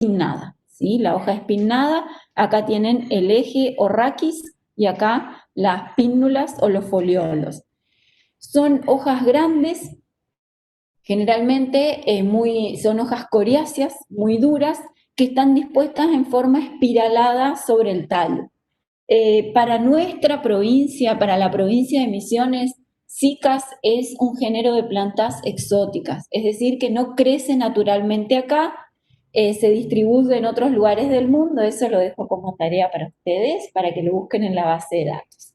pinnada, ¿sí? La hoja es pinnada, acá tienen el eje o raquis y acá las pínnulas o los foliolos. Son hojas grandes, generalmente son hojas coriáceas, muy duras, que están dispuestas en forma espiralada sobre el tallo. Para nuestra provincia, para la provincia de Misiones, Cícas es un género de plantas exóticas, es decir, que no crece naturalmente acá, se distribuye en otros lugares del mundo, eso lo dejo como tarea para ustedes, para que lo busquen en la base de datos.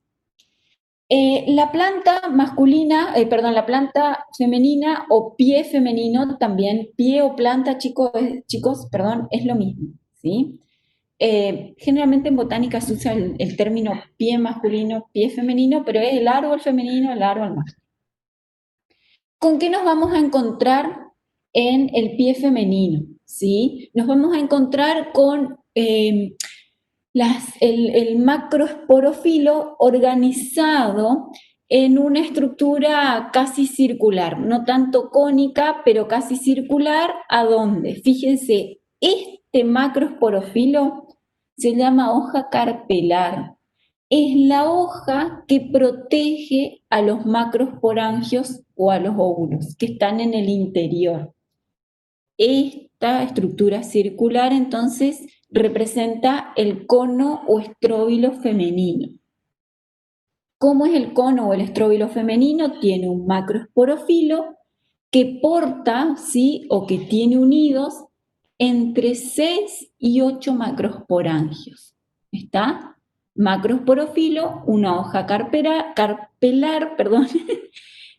La planta masculina, perdón, la planta femenina o pie femenino, también pie o planta, chicos, perdón, es lo mismo, ¿sí? Generalmente en botánica se usa el término pie masculino, pie femenino, pero es el árbol femenino, el árbol masculino. ¿Con qué nos vamos a encontrar en el pie femenino? ¿Sí? Nos vamos a encontrar con el macroesporofilo organizado en una estructura casi circular, no tanto cónica, pero casi circular. ¿A dónde? Fíjense, este macroesporofilo se llama hoja carpelar. Es la hoja que protege a los macroesporangios o a los óvulos que están en el interior. Esta estructura circular entonces representa el cono o estróbilo femenino. ¿Cómo es el cono o el estróbilo femenino? Tiene un macroesporofilo que porta, ¿sí? O que tiene unidos entre 6 y 8 macroesporangios. ¿Está? Macroesporofilo, una hoja carpelar, perdón,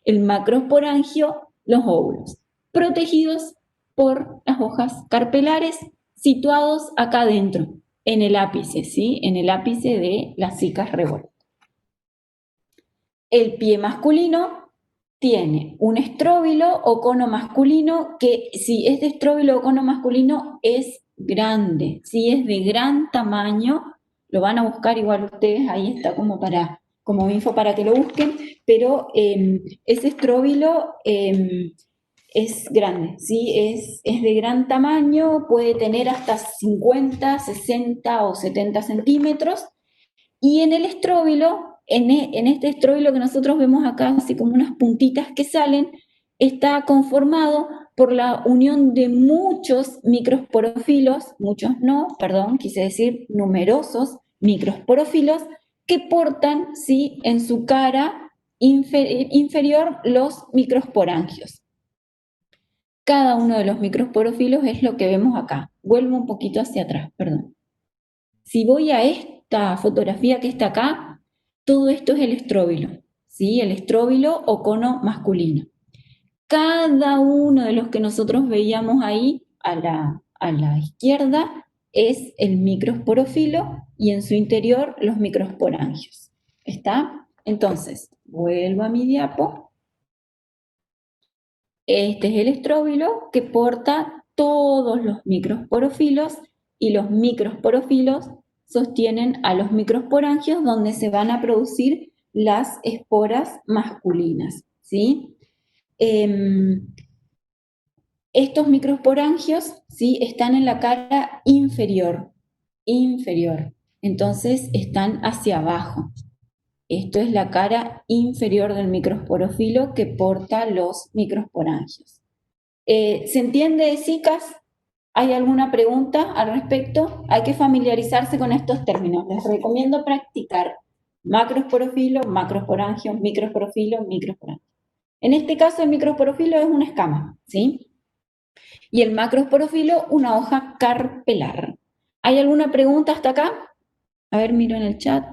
el macroesporangio, los óvulos, protegidos por las hojas carpelares, situados acá adentro, en el ápice, ¿sí? En el ápice de las cicas revueltas. El pie masculino tiene un estróbilo o cono masculino que, si es de estróbilo o cono masculino, es grande, si es de gran tamaño, lo van a buscar igual ustedes, ahí está como info para que lo busquen, pero ese estróbilo es grande, ¿sí? Es de gran tamaño, puede tener hasta 50, 60 o 70 centímetros, y en el estróbilo, en este estróbilo que nosotros vemos acá, así como unas puntitas que salen, está conformado por la unión de muchos microsporofilos, muchos no, perdón, quise decir numerosos microsporofilos, que portan, ¿sí? En su cara inferior los microsporangios. Cada uno de los microsporofilos es lo que vemos acá. Vuelvo un poquito hacia atrás, perdón. Si voy a esta fotografía que está acá, todo esto es el estróbilo, ¿sí? El estróbilo o cono masculino. Cada uno de los que nosotros veíamos ahí a la izquierda es el microsporofilo y en su interior los microsporangios. ¿Está? Entonces, vuelvo a mi diapo. Este es el estróbilo que porta todos los microsporofilos y los microsporofilos sostienen a los microsporangios donde se van a producir las esporas masculinas, ¿sí? Estos microsporangios, ¿sí? Están en la cara inferior, entonces están hacia abajo. Esto es la cara inferior del microsporofilo que porta los microsporangios. ¿Se entiende, Cicas? ¿Hay alguna pregunta al respecto? Hay que familiarizarse con estos términos. Les recomiendo practicar macrosporofilo, macrosporangio, microsporofilo, microsporangio. En este caso, el microsporofilo es una escama, ¿sí? Y el macrosporofilo, una hoja carpelar. ¿Hay alguna pregunta hasta acá? A ver, miro en el chat.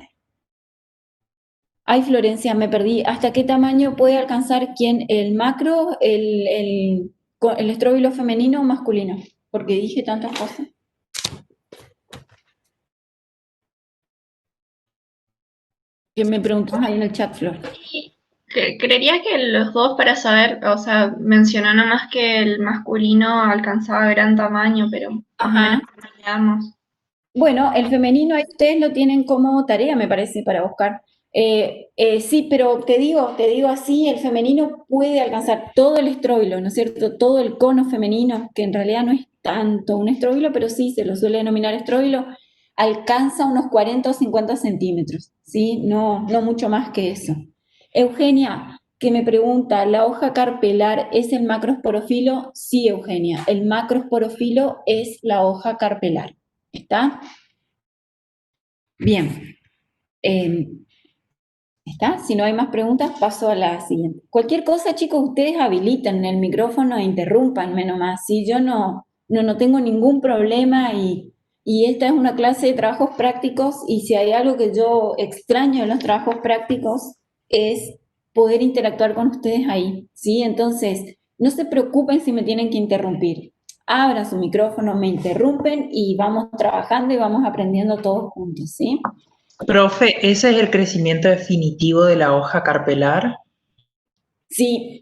Ay, Florencia, me perdí. ¿Hasta qué tamaño puede alcanzar quién? ¿El macro, el estróbilo femenino o masculino? Porque dije tantas cosas. Que me preguntas ahí en el chat, Flor. Creería que los dos para saber, o sea, mencionó nomás que el masculino alcanzaba gran tamaño, pero más o menos Ajá. veamos. Bueno, el femenino ahí ustedes lo tienen como tarea, me parece, para buscar. Sí, pero te digo así, el femenino puede alcanzar todo el estróbilo, ¿no es cierto? Todo el cono femenino, que en realidad no es tanto un estróbilo, pero sí se lo suele denominar estróbilo, alcanza unos 40 o 50 centímetros, ¿sí? No, no mucho más que eso. Eugenia, que me pregunta, ¿la hoja carpelar es el macrosporofilo? Sí, Eugenia, el macrosporofilo es la hoja carpelar. ¿Está? Bien. Eh, ¿Está? Si no hay más preguntas, paso a la siguiente. Cualquier cosa, chicos, ustedes habilitan el micrófono e interrúmpanme nomás. Si yo no tengo ningún problema y esta es una clase de trabajos prácticos y si hay algo que yo extraño en los trabajos prácticos es poder interactuar con ustedes ahí, ¿sí? Entonces, no se preocupen si me tienen que interrumpir. Abran su micrófono, me interrumpen y vamos trabajando y vamos aprendiendo todos juntos, ¿sí? Profe, ¿ese es el crecimiento definitivo de la hoja carpelar? Sí,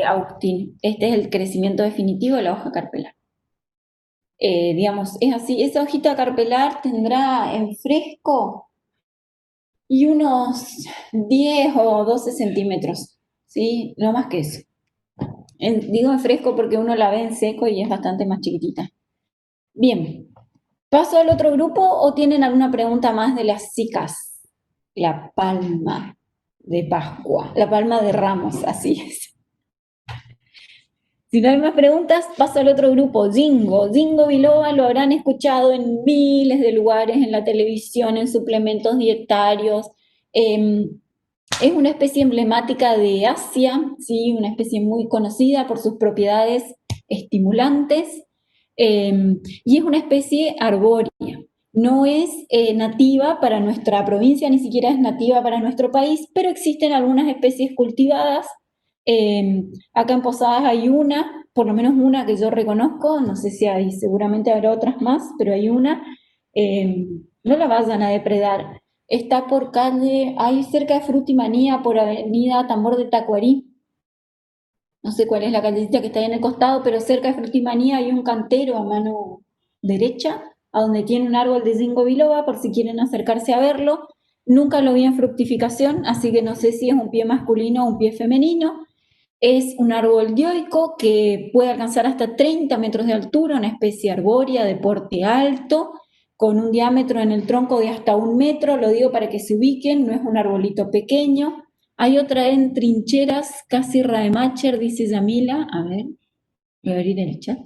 Agustín, este es el crecimiento definitivo de la hoja carpelar. Digamos, es así, esa hojita carpelar tendrá en fresco y unos 10 o 12 centímetros, ¿sí? No más que eso. Digo en fresco porque uno la ve en seco y es bastante más chiquitita. Bien, ¿paso al otro grupo o tienen alguna pregunta más de las chicas? La palma de Pascua, la palma de Ramos, así es. Si no hay más preguntas, paso al otro grupo, Jingo. Jingo biloba lo habrán escuchado en miles de lugares, en la televisión, en suplementos dietarios. Es una especie emblemática de Asia, ¿sí? Una especie muy conocida por sus propiedades estimulantes y es una especie arbórea. No es nativa para nuestra provincia, ni siquiera es nativa para nuestro país, pero existen algunas especies cultivadas. Acá en Posadas hay una, por lo menos una que yo reconozco, no sé si hay, seguramente habrá otras más, pero hay una. No la vayan a depredar. Está por calle, hay cerca de Frutimanía, por avenida Tambor de Tacuarí. No sé cuál es la callecita que está ahí en el costado, pero cerca de Frutimanía hay un cantero a mano derecha, a donde tiene un árbol de ginkgo biloba, por si quieren acercarse a verlo. Nunca lo vi en fructificación, así que no sé si es un pie masculino o un pie femenino. Es un árbol dioico que puede alcanzar hasta 30 metros de altura, una especie arbórea de porte alto, con un diámetro en el tronco de hasta 1 metro, lo digo para que se ubiquen, no es un arbolito pequeño. Hay otra en Trincheras, casi Rademacher, dice Yamila. A ver, voy a abrir el chat.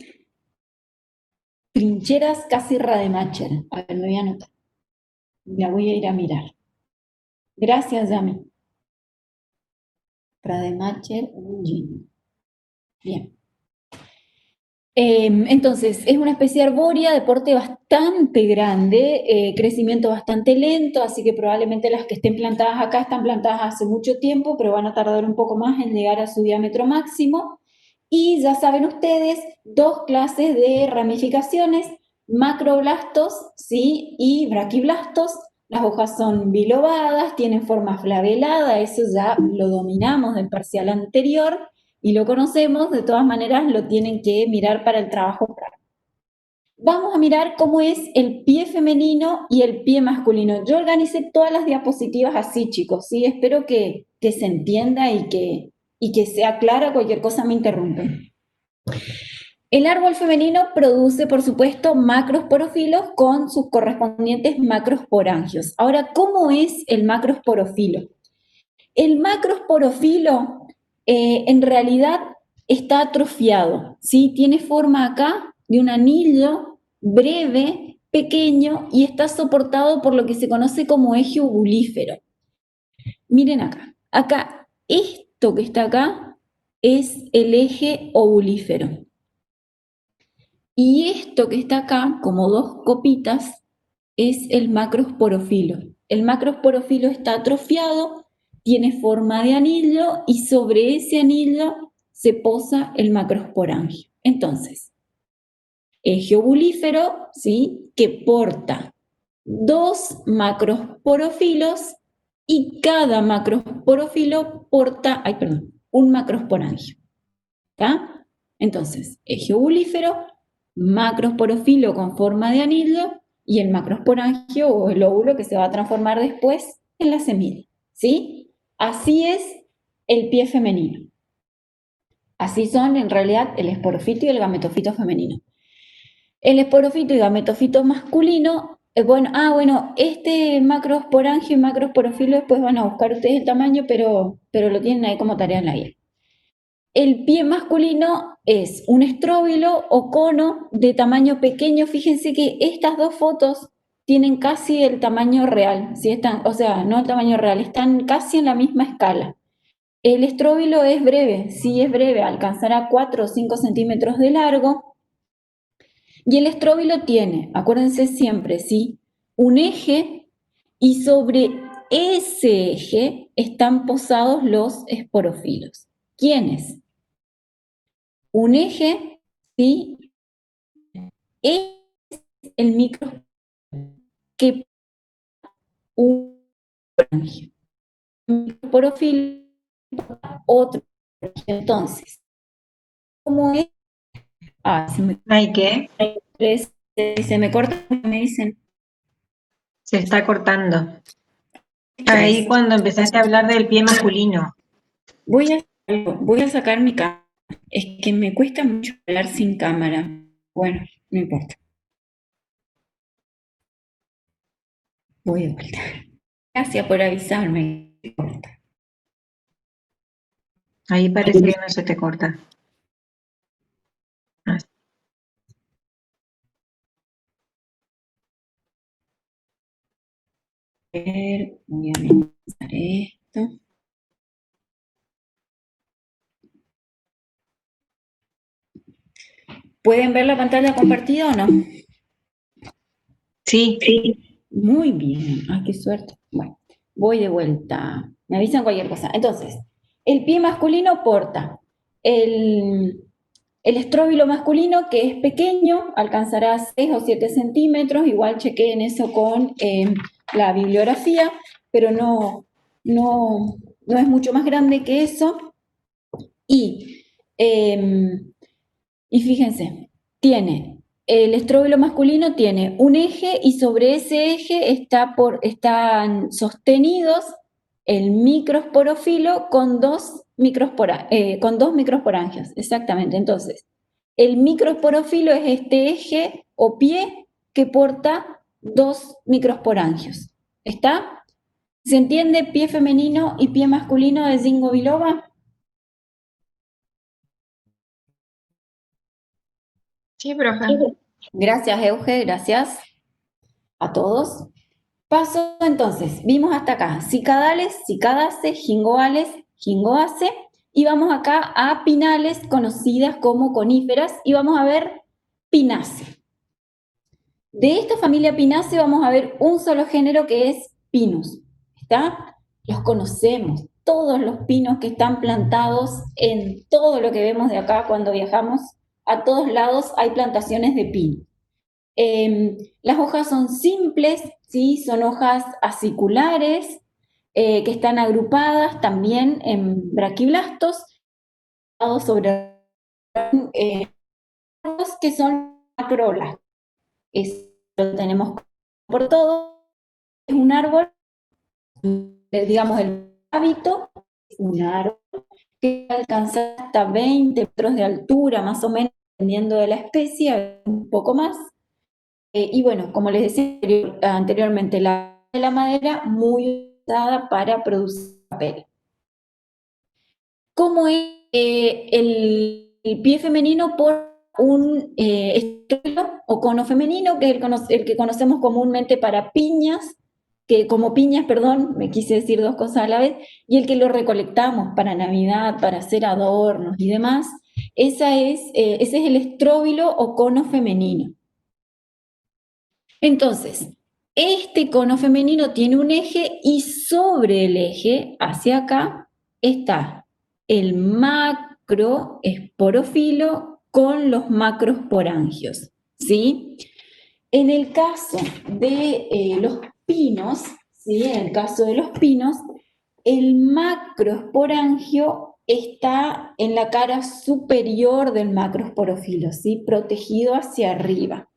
Trincheras, casi Rademacher. A ver, me voy a anotar. La voy a ir a mirar. Gracias, Yami. Rademacher, bien. Entonces, es una especie arbórea de porte bastante grande, crecimiento bastante lento, así que probablemente las que estén plantadas acá están plantadas hace mucho tiempo, pero van a tardar un poco más en llegar a su diámetro máximo. Y ya saben ustedes, dos clases de ramificaciones, macroblastos, ¿sí? Y braquiblastos. Las hojas son bilobadas, tienen forma flabelada, eso ya lo dominamos del parcial anterior y lo conocemos, de todas maneras lo tienen que mirar para el trabajo práctico. Vamos a mirar cómo es el pie femenino y el pie masculino. Yo organicé todas las diapositivas así, chicos, ¿sí? Espero que se entienda y que sea clara, cualquier cosa me interrumpen. El árbol femenino produce, por supuesto, macrosporofilos con sus correspondientes macrosporangios. Ahora, ¿cómo es el macrosporofilo? El macrosporofilo en realidad está atrofiado, ¿sí? Tiene forma acá de un anillo breve, pequeño, y está soportado por lo que se conoce como eje ubulífero. Miren acá, esto que está acá es el eje ovulífero. Y esto que está acá, como dos copitas, es el macrosporofilo. El macrosporofilo está atrofiado, tiene forma de anillo y sobre ese anillo se posa el macrosporangio. Entonces, eje ovulífero, ¿sí? Que porta dos macrosporofilos y cada macrosporofilo porta, un macrosporangio. ¿Está? Entonces, eje ovulífero, macrosporofilo con forma de anillo y el macrosporangio o el óvulo que se va a transformar después en la semilla. ¿sí? Así es el pie femenino. Así son en realidad el esporofito y el gametofito femenino. El esporofito y gametofito masculino, bueno, este macrosporangio y macrosporofilo después van a buscar ustedes el tamaño, pero lo tienen ahí como tarea en la guía. El pie masculino es un estróbilo o cono de tamaño pequeño. Fíjense que estas dos fotos tienen casi el tamaño real, ¿sí? O sea, no el tamaño real, están casi en la misma escala. El estróbilo es breve, sí es breve, alcanzará 4 o 5 centímetros de largo. Y el estróbilo tiene, acuérdense siempre, ¿sí? Un eje y sobre ese eje están posados los esporofilos. ¿Quiénes? Un eje, ¿sí? Es el micro que un microporofilo, otro. Entonces, ¿cómo es? ¿Hay qué? Se me corta, me dicen Se está cortando. Ahí 3. cuando empezaste a hablar del pie masculino. Voy a sacar mi cámara. Es que me cuesta mucho hablar sin cámara. Bueno, no importa. Voy de vuelta. Gracias por avisarme. No importa. Ahí parece que no se te corta. Ah, Voy a minimizar esto. ¿Pueden ver la pantalla compartida o no? sí. Muy bien. Ay, qué suerte. Bueno, voy de vuelta. Me avisan cualquier cosa. Entonces, el pie masculino porta el, el estróbilo masculino, que es pequeño, alcanzará 6 o 7 centímetros. Igual chequeen eso con la bibliografía, pero no es mucho más grande que eso. Y fíjense, el estróbilo masculino tiene un eje y sobre ese eje están sostenidos el microsporofilo con dos microsporangios, exactamente. Entonces, el microsporofilo es este eje o pie que porta dos microsporangios. ¿Está? ¿Se entiende pie femenino y pie masculino de Ginkgo biloba? Sí, profe. Gracias, Euge, gracias a todos. Paso entonces, vimos hasta acá, cicadales, cicadace, jingoales, jingoace, y vamos acá a pinales conocidas como coníferas, y vamos a ver pinace. De esta familia Pinace vamos a ver un solo género que es Pinus, ¿está? Los conocemos, todos los pinos que están plantados en todo lo que vemos de acá cuando viajamos, a todos lados hay plantaciones de pino. Las hojas son simples, ¿sí? Son hojas aciculares que están agrupadas también en braquiblastos, sobre que son macrolas. Eso lo tenemos por todo. Es un árbol, digamos, el hábito es un árbol que alcanza hasta 20 metros de altura, más o menos, dependiendo de la especie, un poco más. Y bueno, como les decía anteriormente, la madera muy usada para producir papel. ¿Cómo es el pie femenino por un estilo o cono femenino, que es el que conocemos comúnmente para piñas, perdón, me quise decir dos cosas a la vez, y el que lo recolectamos para Navidad, para hacer adornos y demás, ese es el estróbilo o cono femenino. Entonces, este cono femenino tiene un eje y sobre el eje, hacia acá, está el macroesporofilo con los macrosporangios, ¿sí? En el caso de los pinos, ¿sí? En el caso de los pinos, el macroesporangio está en la cara superior del macroesporofilo, ¿sí? Protegido hacia arriba.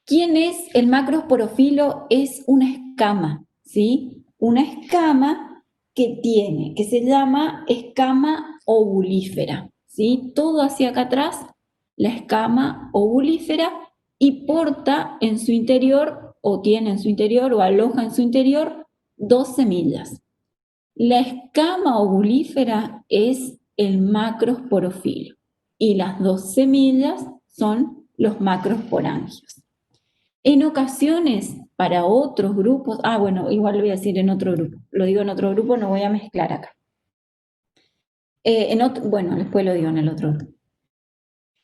¿Quién es el macroesporofilo? Es una escama, ¿sí? una escama que se llama escama ovulífera, ¿sí? Todo hacia acá atrás, la escama ovulífera, y porta en su interior, o tiene en su interior, o aloja en su interior, 2 semillas. La escama ovulífera es el macrosporofilo y las 2 semillas son los macrosporangios. En ocasiones, para otros grupos, bueno, igual lo voy a decir en otro grupo, lo digo en otro grupo, no voy a mezclar acá. Bueno, después lo digo en el otro grupo.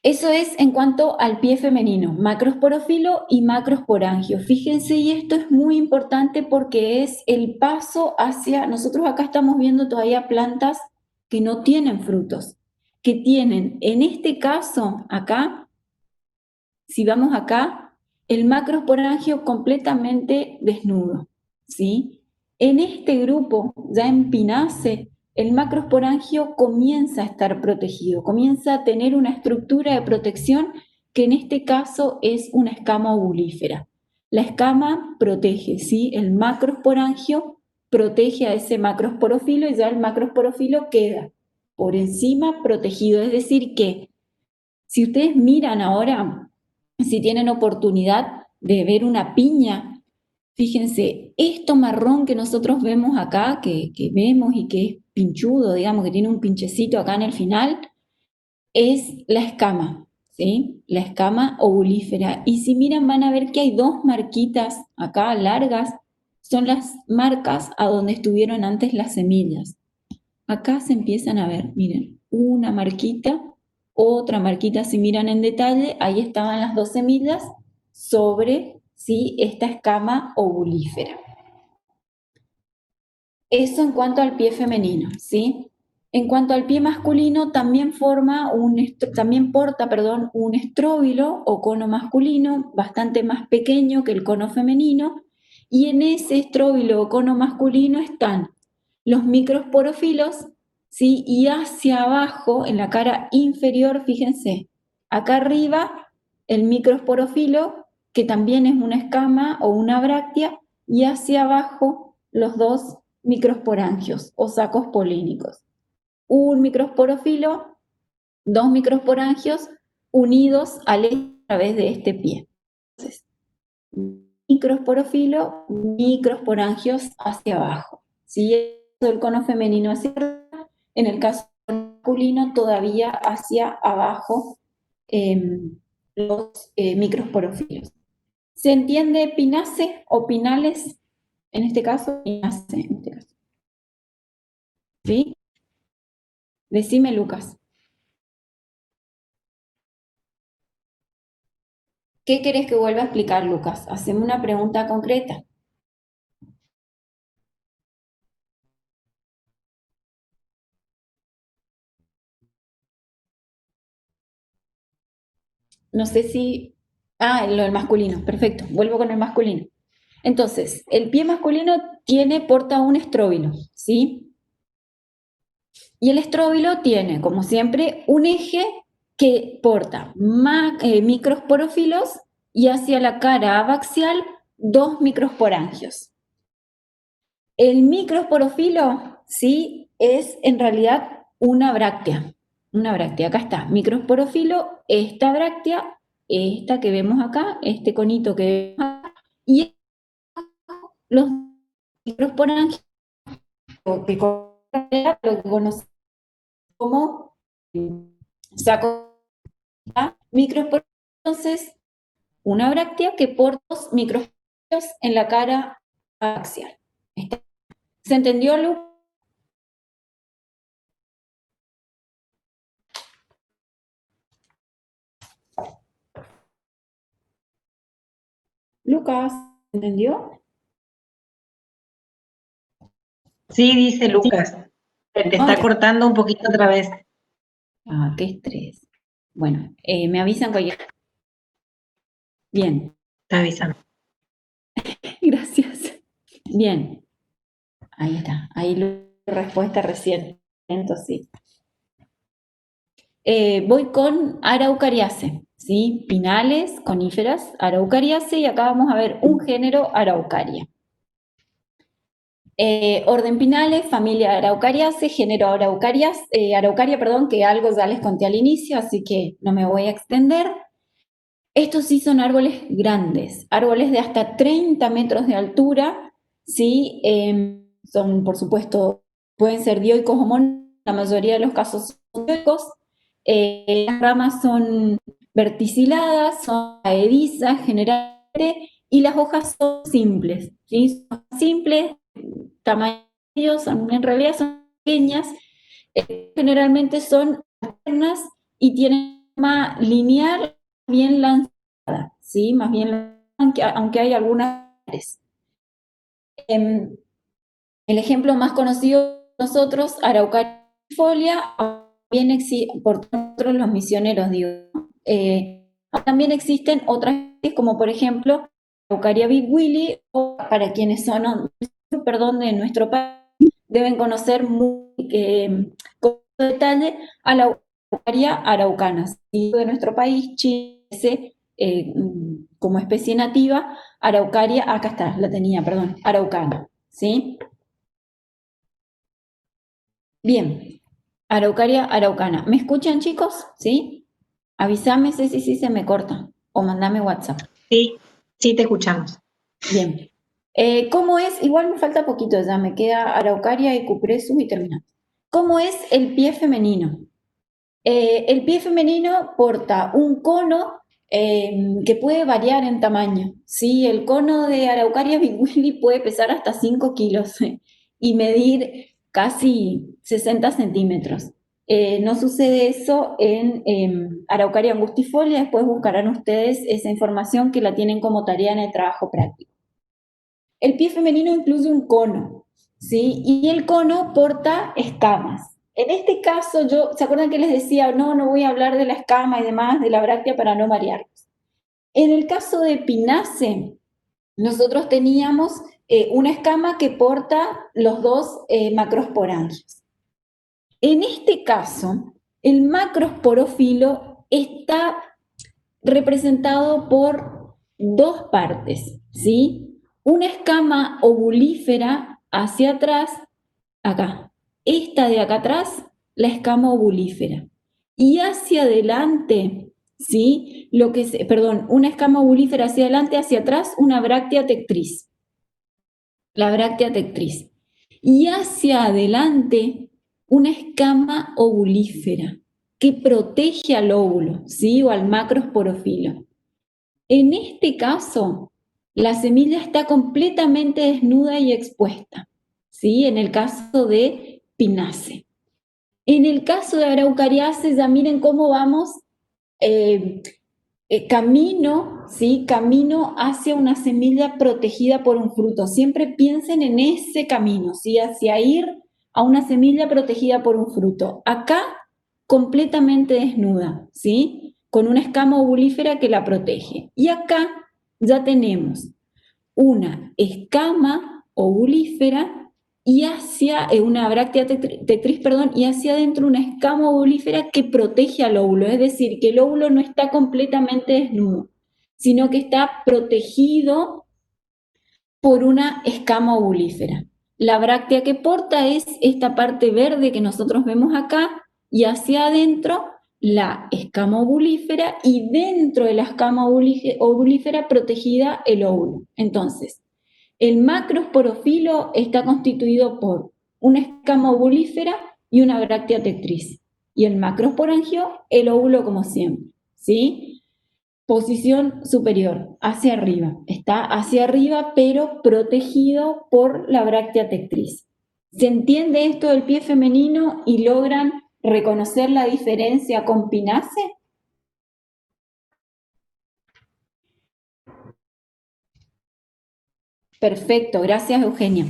Eso es en cuanto al pie femenino, macrosporofilo y macrosporangio. Fíjense, y esto es muy importante porque es el paso hacia, nosotros acá estamos viendo todavía plantas que no tienen frutos, que tienen, en este caso, acá, si vamos acá, el macrosporangio completamente desnudo, ¿sí? En este grupo, ya en Pinace, el macrosporangio comienza a estar protegido, comienza a tener una estructura de protección que en este caso es una escama ovulífera. La escama protege, ¿sí? El macrosporangio protege a ese macrosporofilo y ya el macrosporofilo queda por encima protegido. Es decir que si ustedes miran ahora, si tienen oportunidad de ver una piña, fíjense, esto marrón que nosotros vemos acá, que vemos y que es pinchudo, digamos, que tiene un pinchecito acá en el final, es la escama, ¿sí? La escama ovulífera. Y si miran van a ver que hay 2 marquitas acá largas, son las marcas a donde estuvieron antes las semillas. Acá se empiezan a ver, miren, una marquita, otra marquita, si miran en detalle, ahí estaban las 2 semillas sobre, ¿sí?, esta escama ovulífera. Eso en cuanto al pie femenino, ¿sí? En cuanto al pie masculino, también porta un estróbilo o cono masculino, bastante más pequeño que el cono femenino, y en ese estróbilo o cono masculino están los microsporofilos, ¿sí? Y hacia abajo, en la cara inferior, fíjense, acá arriba, el microsporofilo, que también es una escama o una bráctea, y hacia abajo, los 2 microsporangios o sacos polínicos. Un microsporofilo, 2 microsporangios unidos a través de este pie. Entonces, microsporofilo, microsporangios hacia abajo. ¿Sí? El cono femenino hacia arriba, en el caso masculino todavía hacia abajo los microsporofilos. ¿Se entiende pinace o pinales? En este caso, pinace, en este caso. ¿Sí? Decime, Lucas. ¿Qué querés que vuelva a explicar, Lucas? Haceme una pregunta concreta. No sé si... lo del masculino, perfecto. Vuelvo con el masculino. Entonces, el pie masculino porta un estróbilo, ¿sí? Y el estróbilo tiene, como siempre, un eje que porta microsporofilos y hacia la cara abaxial 2 microsporangios. El microsporofilo, sí, es en realidad una bráctea. Una bráctea, acá está, microsporofilo, esta bráctea, esta que vemos acá, este conito que vemos acá, y los microsporangios que lo que conocemos como saco microsporangios. Entonces, una bráctea que porta 2 microsporangios en la cara axial. ¿Se entendió, Lu? Lucas, ¿se entendió? Sí, dice Lucas. Se te está cortando un poquito otra vez. Qué estrés. Bueno, me avisan cualquier... Bien. Te avisando. Gracias. Bien. Ahí está. Ahí la respuesta recién. Entonces, sí. Voy con Araucariaceae, ¿sí? Pinales, coníferas, Araucariaceae, y acá vamos a ver un género Araucaria. Orden Pinales, familia Araucariaceae, género Araucaria, perdón, que algo ya les conté al inicio, así que no me voy a extender. Estos sí son árboles grandes, árboles de hasta 30 metros de altura, ¿sí? Son, por supuesto, pueden ser dioicos o monoicos, la mayoría de los casos son dioicos. Las ramas son verticiladas, son adhesivas generalmente, y las hojas son simples, ¿sí? Son simples, tamaños, en realidad son pequeñas, generalmente son alternas y tienen forma lineal, bien lanzada, ¿sí? Más bien, aunque hay algunas. El ejemplo más conocido de nosotros, Araucaria folia, también existe, por nosotros los misioneros, digo, también existen otras especies, como por ejemplo Araucaria big willy, o para quienes son, perdón, de nuestro país, deben conocer muy con detalle a la Araucaria araucana. ¿Sí? De nuestro país, Chile, como especie nativa, Araucaria, acá está, la tenía, perdón, araucana, ¿sí? Bien, Araucaria araucana. ¿Me escuchan, chicos? ¿Sí? Avísame si se me corta o mandame WhatsApp. Sí, sí, te escuchamos. Bien. ¿Cómo es? Igual me falta poquito ya, me queda Araucaria y Cupressus y terminamos. ¿Cómo es el pie femenino? El pie femenino porta un cono que puede variar en tamaño. ¿Sí? El cono de Araucaria big willy puede pesar hasta 5 kilos y medir casi 60 centímetros. No sucede eso en Araucaria angustifolia, después buscarán ustedes esa información que la tienen como tarea en el trabajo práctico. El pie femenino incluye un cono, ¿sí? Y el cono porta escamas. En este caso, ¿se acuerdan que les decía, no voy a hablar de la escama y demás, de la bráctea para no marearlos? En el caso de Pinace, nosotros teníamos una escama que porta los dos macrosporangios. En este caso, el macrosporófilo está representado por dos partes, ¿sí? Una escama ovulífera hacia atrás, acá. Esta de acá atrás, la escama ovulífera. Y hacia adelante, ¿sí? Una escama ovulífera hacia adelante, hacia atrás, una bráctea tectriz. La bráctea tectriz. Y hacia adelante, una escama ovulífera que protege al óvulo, ¿sí? O al macrosporófilo. En este caso, la semilla está completamente desnuda y expuesta, ¿sí? En el caso de Pinace. En el caso de Araucariaceae, ya miren cómo vamos camino, ¿sí? Camino hacia una semilla protegida por un fruto. Siempre piensen en ese camino, ¿sí? Hacia ir a una semilla protegida por un fruto. Acá, completamente desnuda, ¿sí? Con una escama ovulífera que la protege. Y acá ya tenemos una escama ovulífera y hacia una bráctea tectriz, y hacia adentro una escama ovulífera que protege al óvulo, es decir, que el óvulo no está completamente desnudo, sino que está protegido por una escama ovulífera. La bráctea que porta es esta parte verde que nosotros vemos acá y hacia adentro la escama ovulífera y dentro de la escama ovulífera protegida el óvulo. Entonces, el macrosporófilo está constituido por una escama ovulífera y una bráctea tectriz. Y el macrosporangio, el óvulo como siempre, ¿sí? Posición superior, hacia arriba. Está hacia arriba, pero protegido por la bráctea tectriz. ¿Se entiende esto del pie femenino y logran reconocer la diferencia con Pinace? Perfecto, gracias Eugenia.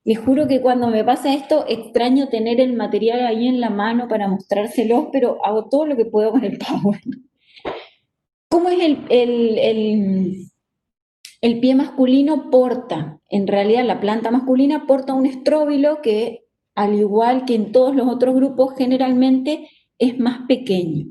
Les juro que cuando me pasa esto extraño tener el material ahí en la mano para mostrárselos, pero hago todo lo que puedo con el PowerPoint. ¿Cómo es el pie masculino? Porta, en realidad la planta masculina porta un estróbilo que, al igual que en todos los otros grupos, generalmente es más pequeño.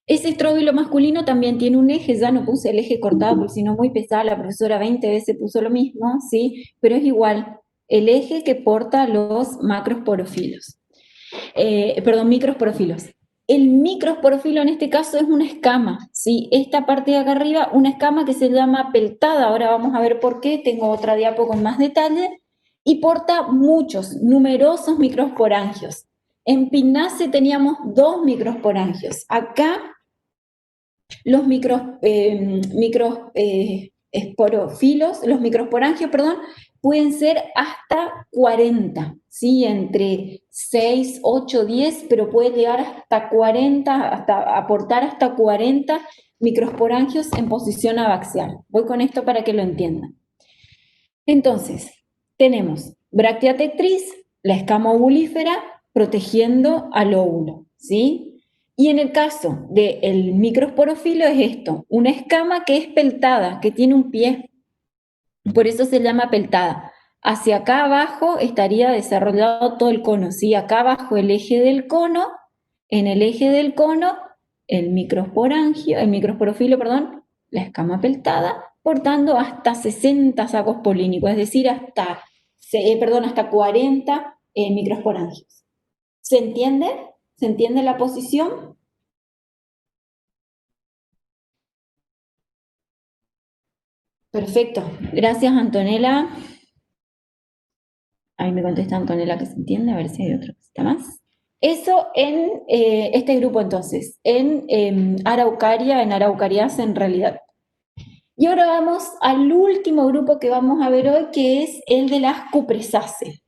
Ese estróbilo masculino también tiene un eje, ya no puse el eje cortado porque si no muy pesada, la profesora 20 veces puso lo mismo, ¿sí? Pero es igual, el eje que porta los macrosporofilos, perdón, microsporofilos. El microsporofilo en este caso es una escama, ¿sí? Esta parte de acá arriba, una escama que se llama peltada, ahora vamos a ver por qué, tengo otra diapo con más detalle, y porta muchos, numerosos microsporangios. En Pinnace teníamos 2 microsporangios. Acá los los microsporangios, perdón, pueden ser hasta 40, ¿sí? Entre 6, 8, 10, pero puede llegar hasta 40, hasta aportar hasta 40 microsporangios en posición abaxial. Voy con esto para que lo entiendan. Entonces, tenemos bráctea tectriz, la escama ovulífera, protegiendo al óvulo, ¿sí? Y en el caso del microsporofilo es esto, una escama que es peltada, que tiene un pie, por eso se llama peltada. Hacia acá abajo estaría desarrollado todo el cono, ¿sí? Acá abajo el eje del cono, en el eje del cono, el microsporofilo, perdón, la escama peltada, portando hasta 60 sacos polínicos, es decir, hasta 40 microsporangios. ¿Se entiende? ¿Se entiende la posición? Perfecto. Gracias, Antonella. Ahí me contesta Antonella que se entiende, a ver si hay otra cosita más. Eso en este grupo entonces, en Araucaria, en Araucarias en realidad. Y ahora vamos al último grupo que vamos a ver hoy, que es el de las cupresáceas.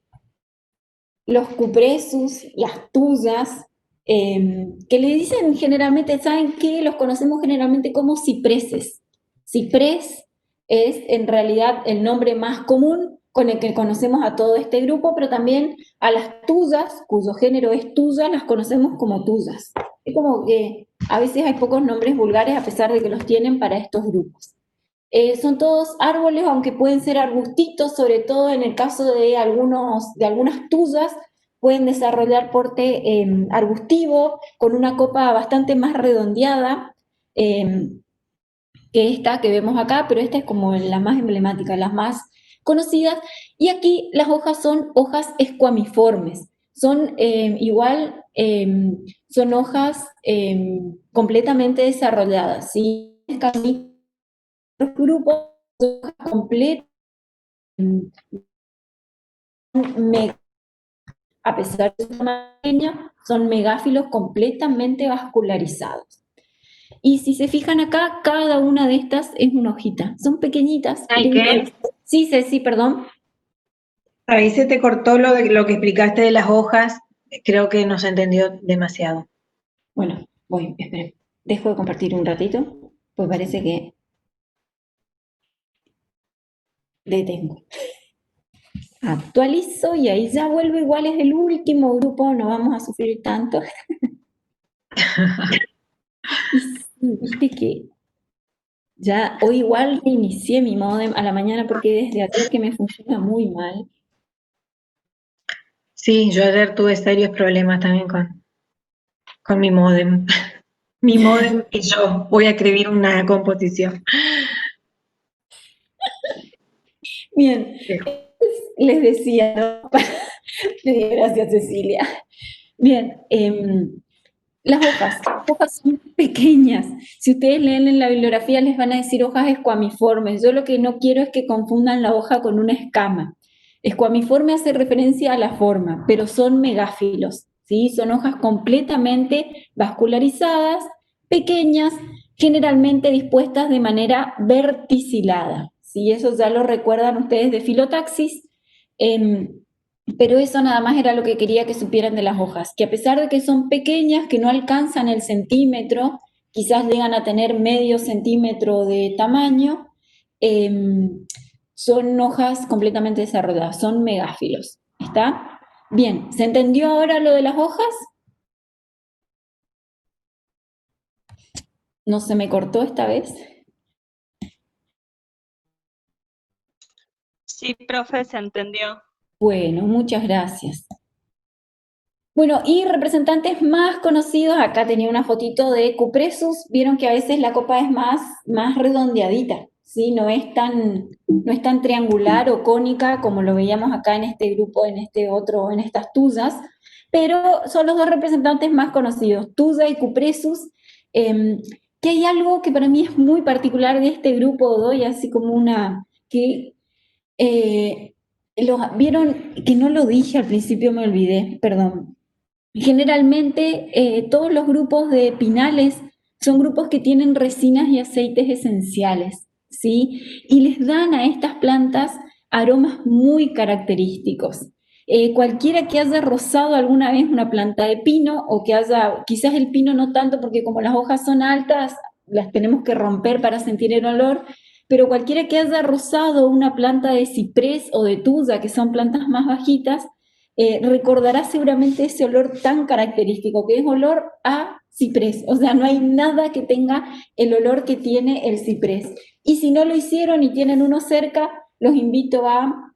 Los cupresus, las tuyas, que le dicen generalmente, ¿saben qué? Los conocemos generalmente como cipreses. Ciprés es en realidad el nombre más común con el que conocemos a todo este grupo, pero también a las tuyas, cuyo género es tuya, las conocemos como tuyas. Es como que a veces hay pocos nombres vulgares a pesar de que los tienen para estos grupos. Son todos árboles, aunque pueden ser arbustitos, sobre todo en el caso de algunas tuyas, pueden desarrollar porte arbustivo, con una copa bastante más redondeada que esta que vemos acá, pero esta es como la más emblemática, las más conocidas. Y aquí las hojas son hojas escuamiformes, son son hojas completamente desarrolladas, ¿sí? Los grupos completos, a pesar de su tamaño, son megáfilos completamente vascularizados. Y si se fijan acá, cada una de estas es una hojita. Son pequeñitas. Ay, ¿qué? Sí, Ceci, perdón. Ahí se te cortó lo que explicaste de las hojas. Creo que no se entendió demasiado. Bueno, esperen. Dejo de compartir un ratito, pues parece que detengo. Actualizo y ahí ya vuelvo, igual es el último grupo, no vamos a sufrir tanto. Y sí, viste que ya hoy igual inicié mi modem a la mañana porque desde ayer que me funciona muy mal. Sí, yo ayer tuve serios problemas también con mi módem. Mi módem y yo. Voy a escribir una composición. Bien, les decía, ¿no? Gracias, Cecilia. Bien, las hojas son pequeñas. Si ustedes leen en la bibliografía les van a decir hojas escuamiformes. Yo lo que no quiero es que confundan la hoja con una escama. Escuamiforme hace referencia a la forma, pero son megáfilos, ¿sí? Son hojas completamente vascularizadas, pequeñas, generalmente dispuestas de manera verticilada, ¿sí? Eso ya lo recuerdan ustedes de filotaxis. Pero eso nada más era lo que quería que supieran de las hojas, que a pesar de que son pequeñas, que no alcanzan el centímetro, quizás llegan a tener medio centímetro de tamaño, son hojas completamente desarrolladas, son megáfilos. ¿Está? Bien, ¿se entendió ahora lo de las hojas? ¿No se me cortó esta vez? Sí, profe, se entendió. Bueno, muchas gracias. Bueno, y representantes más conocidos, acá tenía una fotito de Cupressus, vieron que a veces la copa es más redondeadita, ¿sí? No es tan triangular o cónica como lo veíamos acá en este grupo, en este otro, en estas tuzas, pero son los dos representantes más conocidos, Tusa y Cupressus, que hay algo que para mí es muy particular de este grupo, doy así como que eh, vieron que no lo dije al principio, me olvidé, perdón. Generalmente todos los grupos de pinales son grupos que tienen resinas y aceites esenciales, ¿sí? Y les dan a estas plantas aromas muy característicos. Cualquiera que haya rozado alguna vez una planta de pino o que haya, quizás el pino no tanto porque como las hojas son altas, las tenemos que romper para sentir el olor, pero cualquiera que haya rozado una planta de ciprés o de tuya, que son plantas más bajitas, recordará seguramente ese olor tan característico, que es olor a ciprés. O sea, no hay nada que tenga el olor que tiene el ciprés. Y si no lo hicieron y tienen uno cerca, los invito a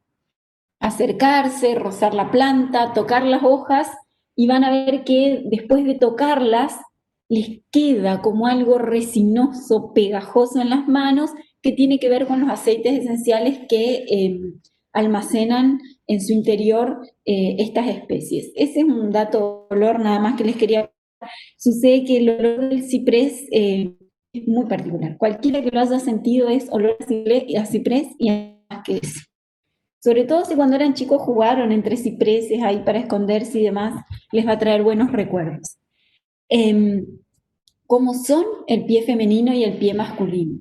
acercarse, rozar la planta, tocar las hojas y van a ver que después de tocarlas les queda como algo resinoso, pegajoso en las manos que tiene que ver con los aceites esenciales que almacenan en su interior estas especies. Ese es un dato de olor nada más que les quería. Sucede que el olor del ciprés es muy particular. Cualquiera que lo haya sentido es olor a ciprés y más que eso. Sobre todo si cuando eran chicos jugaron entre cipreses ahí para esconderse y demás, les va a traer buenos recuerdos. ¿Cómo son el pie femenino y el pie masculino?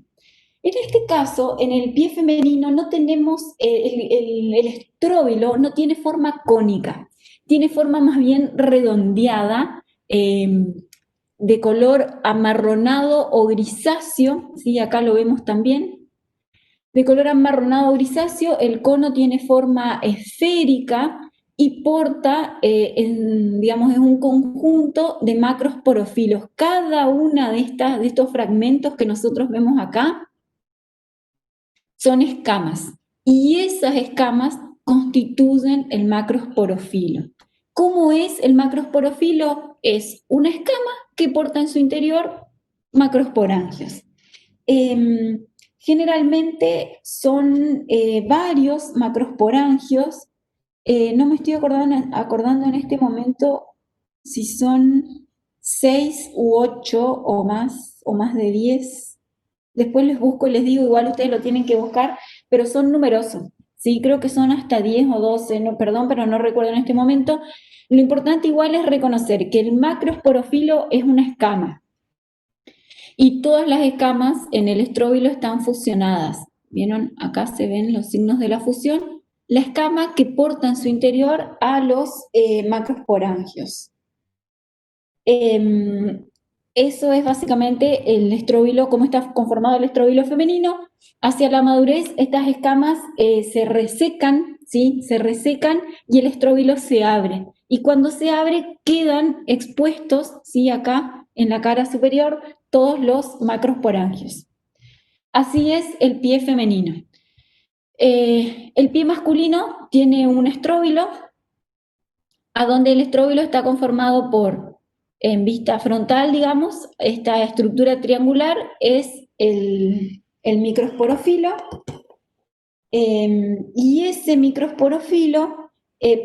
En este caso, en el pie femenino no tenemos, el estróbilo no tiene forma cónica, tiene forma más bien redondeada, de color amarronado o grisáceo, ¿sí? Acá lo vemos también, de color amarronado grisáceo, el cono tiene forma esférica y porta, digamos, es un conjunto de macrosporofilos. Cada una de estos fragmentos que nosotros vemos acá son escamas y esas escamas constituyen el macrosporofilo. ¿Cómo es el macrosporofilo? Es una escama que porta en su interior macrosporangios. Generalmente son varios macrosporangios. No me estoy acordando en este momento si son 6 u 8 o más de 10. Después les busco y les digo, igual ustedes lo tienen que buscar, pero son numerosos. Sí, creo que son hasta 10 o 12, no, perdón, pero no recuerdo en este momento. Lo importante igual es reconocer que el macrosporofilo es una escama. Y todas las escamas en el estróbilo están fusionadas. ¿Vieron? Acá se ven los signos de la fusión. La escama que porta en su interior a los macrosporangios. Eso es básicamente el estróbilo, cómo está conformado el estróbilo femenino. Hacia la madurez, estas escamas se resecan, ¿sí? Se resecan y el estróbilo se abre. Y cuando se abre, quedan expuestos, ¿sí? Acá en la cara superior, todos los macrosporangios. Así es el pie femenino. El pie masculino tiene un estróbilo, a donde el estróbilo está conformado por, en vista frontal, digamos, esta estructura triangular es el microsporofilo, y ese microsporofilo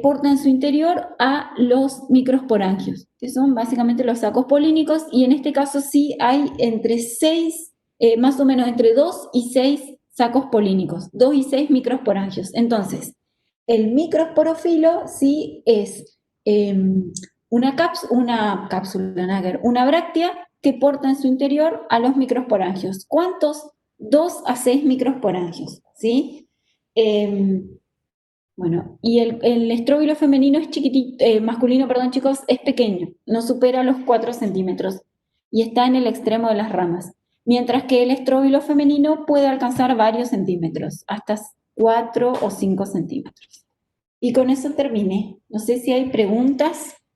porta en su interior a los microsporangios, que son básicamente los sacos polínicos, y en este caso sí hay entre 6, más o menos entre 2 y 6 sacos polínicos, 2 y 6 microsporangios. Entonces, el microsporofilo sí es una cápsula, una bráctea que porta en su interior a los microsporangios. ¿Cuántos? 2 a 6 microsporangios, ¿sí? Bueno, y el estróbilo femenino es chiquitito, masculino, perdón, chicos, es pequeño, no supera los 4 centímetros y está en el extremo de las ramas, mientras que el estróbilo femenino puede alcanzar varios centímetros, hasta 4 o 5 centímetros. Y con eso terminé. No sé si hay preguntas.